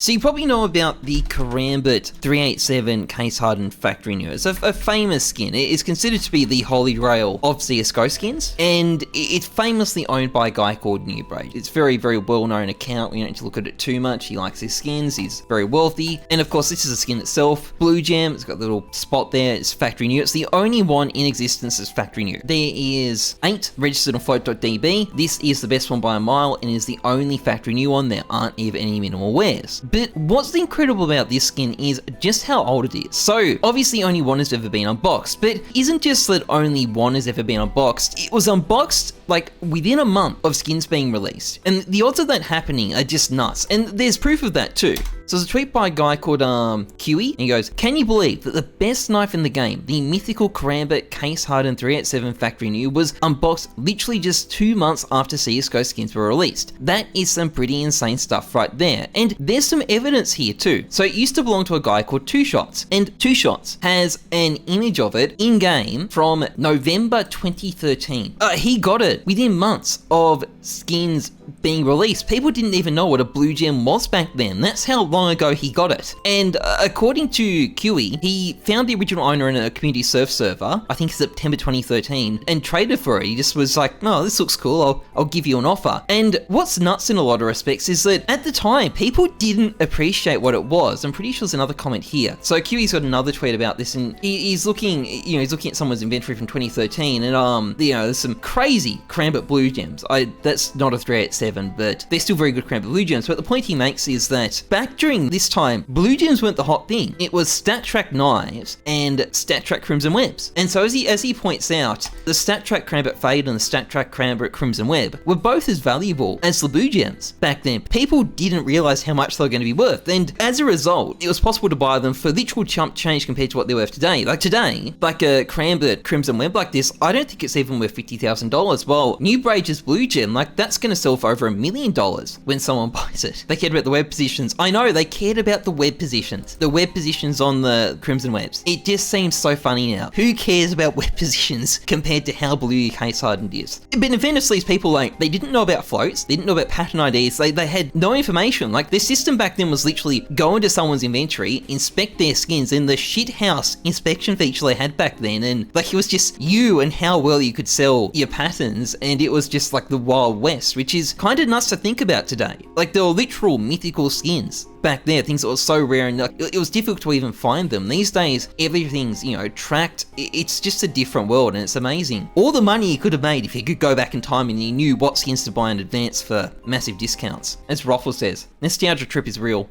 So you probably know about the Karambit 387 case hardened factory new. It's a famous skin. It is considered to be the holy grail of CSGO skins, and it's famously owned by a guy called Newbrage. It's very, very well-known account. We don't need to look at it too much. He likes his skins. He's very wealthy. And of course, this is a skin itself. Blue Gem, it's got a little spot there. It's factory new. It's the only one in existence that's factory new. There is 8 registered on float.db. This is the best one by a mile and is the only factory new one. There aren't even any minimal wears. But what's incredible about this skin is just how old it is. So obviously only one has ever been unboxed, but isn't just that only one has ever been unboxed. It was unboxed like within a month of skins being released. And the odds of that happening are just nuts. And there's proof of that too. So there's a tweet by a guy called Kiwi, and he goes, "Can you believe that the best knife in the game, the mythical Karambit case hardened 387 factory new, was unboxed literally just 2 months after CSGO skins were released? That is some pretty insane stuff right there." And there's some evidence here too. So it used to belong to a guy called Two Shots, and Two Shots has an image of it in game from November 2013. He got it within months of skins being released. People didn't even know what a blue gem was back then. That's how long ago he got it. And according to QE, he found the original owner in a community server, I think September 2013, and traded for it. He just was like, "No, this looks cool, I'll give you an offer." And what's nuts in a lot of respects is that at the time, people didn't appreciate what it was. I'm pretty sure there's another comment here. So QE's got another tweet about this, and he's looking, he's looking at someone's inventory from 2013, and there's some crazy Karambit blue gems. That's not a 387, but they're still very good Karambit blue gems. But the point he makes is that back during this time, blue gems weren't the hot thing. It was StatTrak knives and StatTrak crimson webs. And so as he points out, the StatTrak Karambit Fade and the StatTrak Karambit Crimson Web were both as valuable as the blue gems back then. People didn't realize how much they were going to be worth, and as a result, it was possible to buy them for literal chump change compared to what they're worth today. Like today, like a Karambit Crimson Web like this, I don't think it's even worth $50,000. Well, Newbrage's blue gem, like that's going to sell for over $1 million when someone buys it. They cared about the web positions. I know, they cared about the web positions. The web positions on the Crimson Webs. It just seems so funny now. Who cares about web positions compared to how blue your case hardened is? But in fairness, these people, like, they didn't know about floats, they didn't know about pattern IDs, they had no information. Like, their system back then was literally go into someone's inventory, inspect their skins, and the shithouse inspection feature they had back then, and like, it was just you and how well you could sell your patterns, and it was just like the Wild West, which is kind of nuts to think about today. Like, there were literal mythical skins back there, things that were so rare, and like, it was difficult to even find them. These days, everything's, tracked. It's just a different world, and it's amazing. All the money you could have made if you could go back in time and you knew what skins to buy in advance for massive discounts. As Roffle says, nostalgia trip is real.